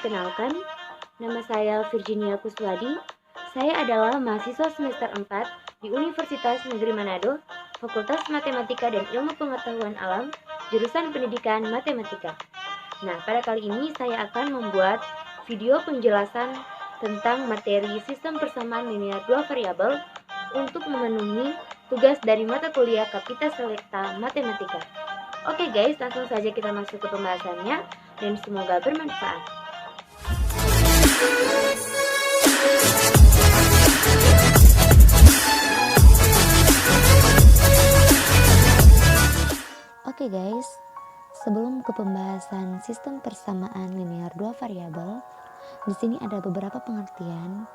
Perkenalkan, nama saya Virginia Kuswadi. Saya adalah mahasiswa semester 4 di Universitas Negeri Manado, Fakultas Matematika dan Ilmu Pengetahuan Alam, jurusan Pendidikan Matematika. Nah, pada kali ini saya akan membuat video penjelasan tentang materi sistem persamaan linear dua variabel untuk memenuhi tugas dari mata kuliah Kapita Selekta Matematika. Oke guys, langsung saja kita masuk ke pembahasannya dan semoga bermanfaat. Oke guys, sebelum ke pembahasan sistem persamaan linear dua variabel, di sini ada beberapa pengertian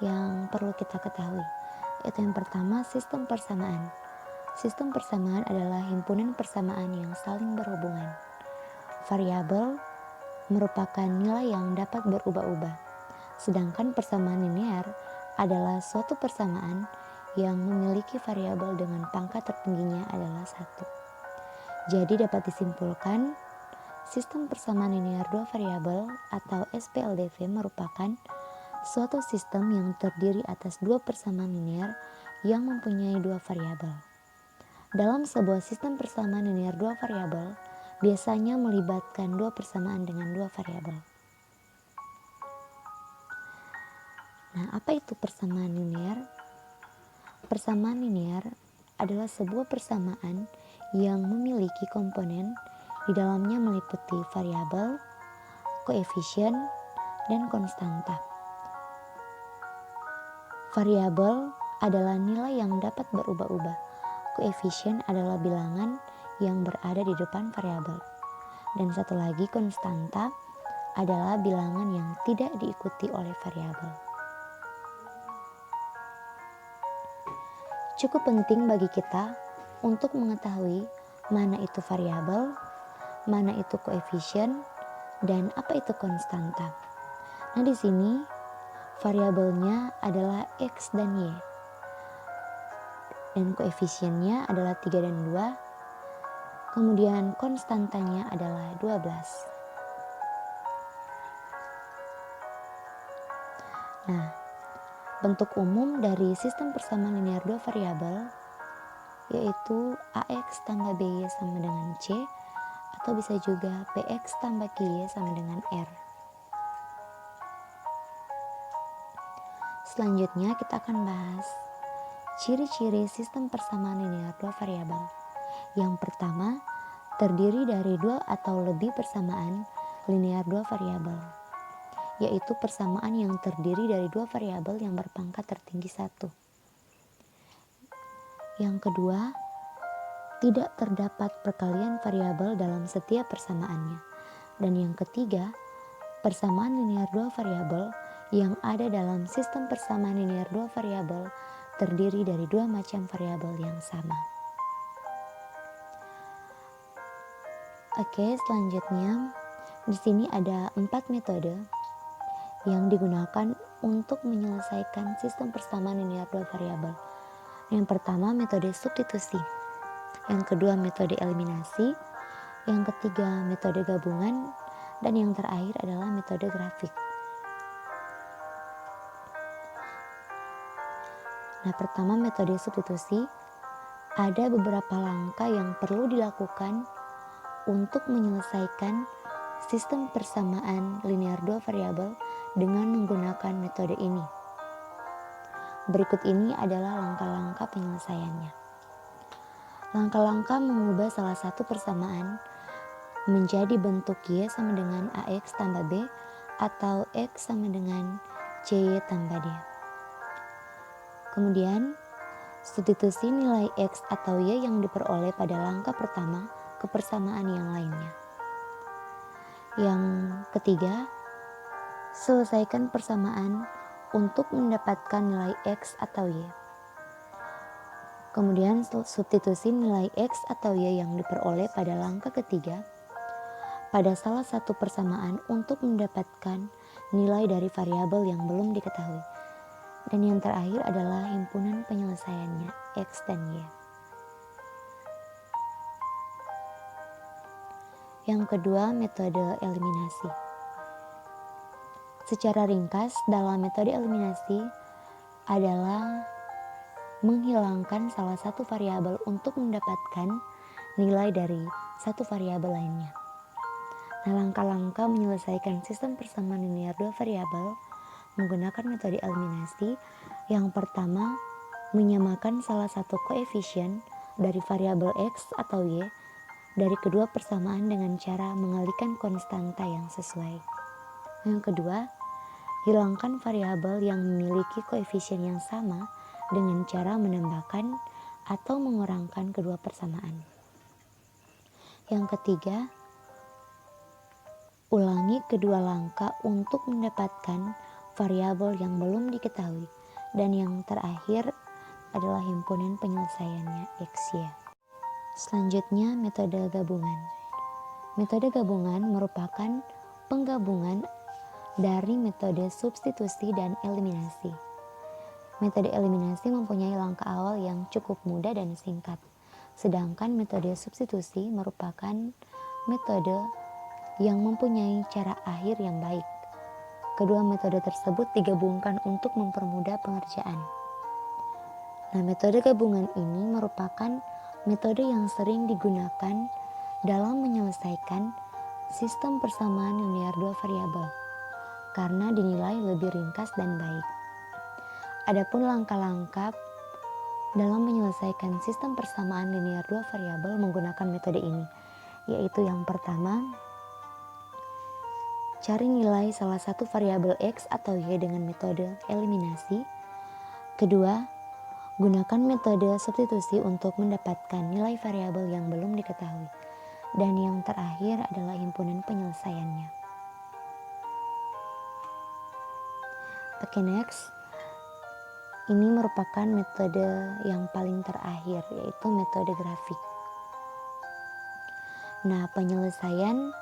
yang perlu kita ketahui. Yaitu yang pertama, sistem persamaan. Sistem persamaan adalah himpunan persamaan yang saling berhubungan. Variabel merupakan nilai yang dapat berubah-ubah, sedangkan persamaan linear adalah suatu persamaan yang memiliki variabel dengan pangkat tertingginya adalah 1. Jadi dapat disimpulkan, sistem persamaan linear dua variabel atau SPLDV merupakan suatu sistem yang terdiri atas dua persamaan linear yang mempunyai dua variabel. Dalam sebuah sistem persamaan linear dua variabel, biasanya melibatkan dua persamaan dengan dua variabel. Nah, apa itu persamaan linear? Persamaan linear adalah sebuah persamaan yang memiliki komponen di dalamnya meliputi variabel, koefisien, dan konstanta. Variabel adalah nilai yang dapat berubah-ubah. Koefisien adalah bilangan yang berada di depan variabel. Dan satu lagi, konstanta adalah bilangan yang tidak diikuti oleh variabel. Cukup penting bagi kita untuk mengetahui mana itu variabel, mana itu koefisien, dan apa itu konstanta. Nah, di sini variabelnya adalah X dan Y. Dan koefisiennya adalah 3 dan 2. Kemudian konstantanya adalah 12. Nah, bentuk umum dari sistem persamaan linear dua variabel yaitu AX tambah BY sama dengan C, atau bisa juga PX tambah QY sama dengan R. Selanjutnya kita akan bahas ciri-ciri sistem persamaan linear dua variabel. Yang pertama, terdiri dari dua atau lebih persamaan linear dua variabel, yaitu persamaan yang terdiri dari dua variabel yang berpangkat tertinggi 1. Yang kedua, tidak terdapat perkalian variabel dalam setiap persamaannya. Dan yang ketiga, persamaan linear dua variabel yang ada dalam sistem persamaan linear dua variabel terdiri dari dua macam variabel yang sama. Oke, selanjutnya di sini ada 4 metode yang digunakan untuk menyelesaikan sistem persamaan linear dua variabel. Yang pertama, metode substitusi. Yang kedua, metode eliminasi. Yang ketiga, metode gabungan. Dan yang terakhir adalah metode grafik. Nah, pertama, metode substitusi. Ada beberapa langkah yang perlu dilakukan untuk menyelesaikan sistem persamaan linear dua variabel dengan menggunakan metode ini. Berikut ini adalah langkah-langkah penyelesaiannya. Langkah-langkah mengubah salah satu persamaan menjadi bentuk Y sama dengan AX tambah B atau X sama dengan CY tambah D. Kemudian, substitusi nilai X atau Y yang diperoleh pada langkah pertama ke persamaan yang lainnya. Yang ketiga, selesaikan persamaan untuk mendapatkan nilai X atau Y. Kemudian substitusi nilai X atau Y yang diperoleh pada langkah ketiga pada salah satu persamaan untuk mendapatkan nilai dari variabel yang belum diketahui. Dan yang terakhir adalah himpunan penyelesaiannya X dan Y. Yang kedua, metode eliminasi. Secara ringkas, dalam metode eliminasi adalah menghilangkan salah satu variabel untuk mendapatkan nilai dari satu variabel lainnya. Nah, langkah-langkah menyelesaikan sistem persamaan linear dua variabel menggunakan metode eliminasi. Yang pertama, menyamakan salah satu koefisien dari variabel X atau Y dari kedua persamaan dengan cara mengalihkan konstanta yang sesuai. Yang kedua, hilangkan variabel yang memiliki koefisien yang sama dengan cara menambahkan atau mengurangkan kedua persamaan. Yang ketiga, ulangi kedua langkah untuk mendapatkan variabel yang belum diketahui. Dan yang terakhir adalah himpunan penyelesaiannya X, Y. Selanjutnya, metode gabungan. Metode gabungan merupakan penggabungan dari metode substitusi dan eliminasi. Metode eliminasi mempunyai langkah awal yang cukup mudah dan singkat. Sedangkan metode substitusi merupakan metode yang mempunyai cara akhir yang baik. Kedua metode tersebut digabungkan untuk mempermudah pengerjaan. Nah, metode gabungan ini merupakan metode yang sering digunakan dalam menyelesaikan sistem persamaan linear dua variabel karena dinilai lebih ringkas dan baik. Adapun langkah-langkah dalam menyelesaikan sistem persamaan linear dua variabel menggunakan metode ini, yaitu yang pertama, cari nilai salah satu variabel X atau Y dengan metode eliminasi. Kedua, gunakan metode substitusi untuk mendapatkan nilai variabel yang belum diketahui. Dan yang terakhir adalah himpunan penyelesaiannya. Oke, next. Ini merupakan metode yang paling terakhir, yaitu metode grafik. Nah, penyelesaian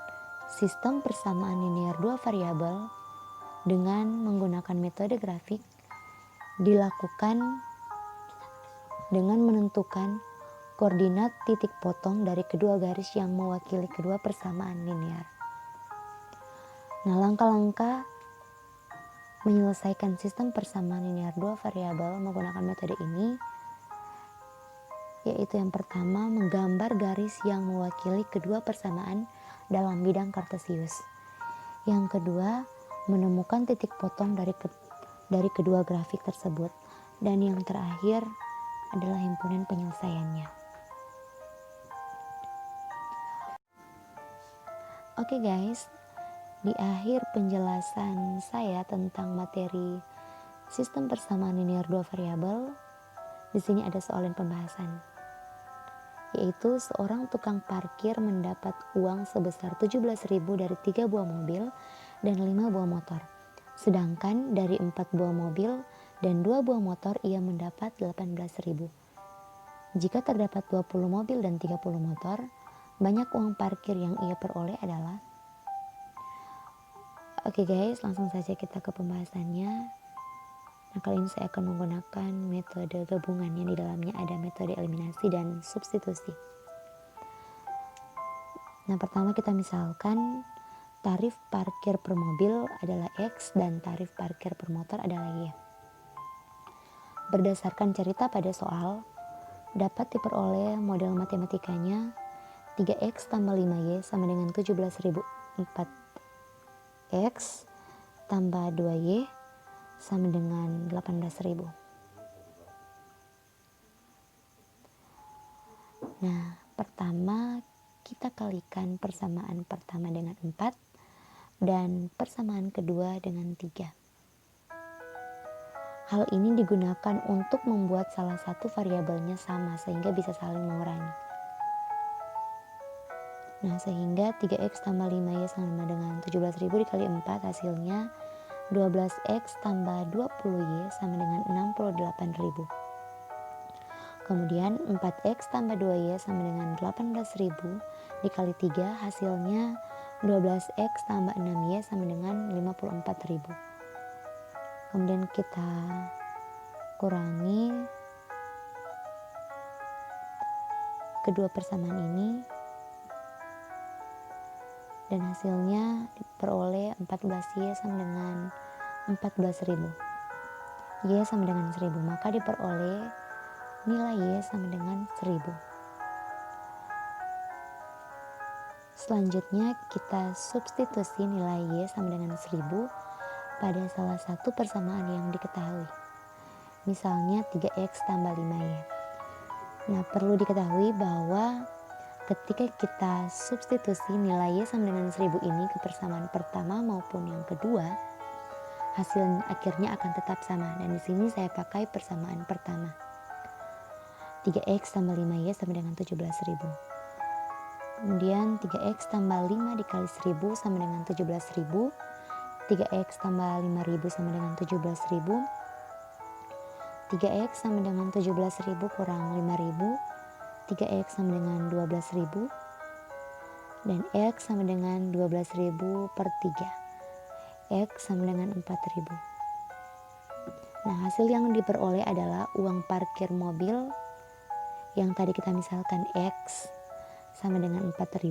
sistem persamaan linear dua variabel dengan menggunakan metode grafik dilakukan dengan menentukan koordinat titik potong dari kedua garis yang mewakili kedua persamaan linear. Nah, langkah-langkah menyelesaikan sistem persamaan linear dua variabel menggunakan metode ini, yaitu yang pertama, menggambar garis yang mewakili kedua persamaan dalam bidang kartesius. Yang kedua, menemukan titik potong dari kedua grafik tersebut. Dan yang terakhir adalah himpunan penyelesaiannya. Oke guys, di akhir penjelasan saya tentang materi sistem persamaan linear dua variabel, di sini ada soal pembahasan, yaitu seorang tukang parkir mendapat uang sebesar 17.000 dari 3 buah mobil dan 5 buah motor. Sedangkan dari 4 buah mobil dan 2 buah motor ia mendapat 18.000. Jika terdapat 20 mobil dan 30 motor, banyak uang parkir yang ia peroleh adalah. Oke guys, langsung saja kita ke pembahasannya. Nah, kali ini saya akan menggunakan metode gabungan yang di dalamnya ada metode eliminasi dan substitusi. Nah, pertama kita misalkan tarif parkir per mobil adalah X dan tarif parkir per motor adalah Y. Berdasarkan cerita pada soal, dapat diperoleh model matematikanya 3X tambah 5Y sama dengan 17.000. 4X tambah 2Y sama dengan 18.000. Nah, pertama kita kalikan persamaan pertama dengan 4 dan persamaan kedua dengan 3. Hal ini digunakan untuk membuat salah satu variabelnya sama sehingga bisa saling mengurangi. Nah, sehingga 3X tambah 5Y sama dengan 17.000 dikali 4 hasilnya 12X tambah 20Y sama dengan 68.000. Kemudian 4X tambah 2Y sama dengan 18.000 dikali 3 hasilnya 12X tambah 6Y sama dengan 54.000. Kemudian kita kurangi kedua persamaan ini dan hasilnya diperoleh 14Y sama dengan 14.000. Y sama dengan 1000, maka diperoleh nilai Y sama dengan 1000. Selanjutnya kita substitusi nilai Y sama dengan 1000 pada salah satu persamaan yang diketahui. Misalnya 3X tambah 5Y. Nah, perlu diketahui bahwa ketika kita substitusi nilai Y sama dengan 1000 ini ke persamaan pertama maupun yang kedua, hasil akhirnya akan tetap sama. Dan di sini saya pakai persamaan pertama. 3X tambah 5Y sama dengan 17.000. Kemudian 3X tambah 5 dikali 1000 sama dengan 17.000. 3X tambah 5.000 sama dengan 17.000. 3X sama dengan 17.000 kurang 5.000. 3X sama dengan 12.000. Dan X sama dengan 12.000 per 3. X sama dengan 4.000. Nah, hasil yang diperoleh adalah uang parkir mobil yang tadi kita misalkan X sama dengan 4.000,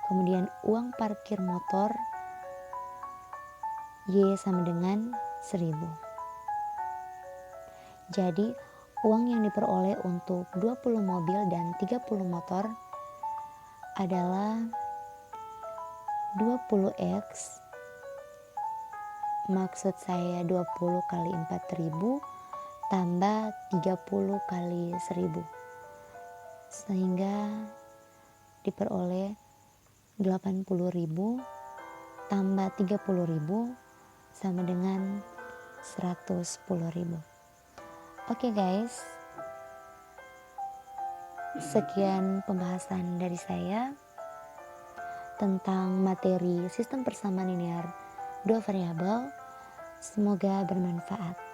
kemudian uang parkir motor Y sama dengan 1.000. Jadi, uang yang diperoleh untuk 20 mobil dan 30 motor adalah 20X, maksud saya 20 kali 4.000 tambah 30 kali 1.000, sehingga diperoleh 80.000 tambah 30.000 sama dengan 110.000. Oke guys, sekian pembahasan dari saya tentang materi sistem persamaan linear 2 variabel. Semoga bermanfaat.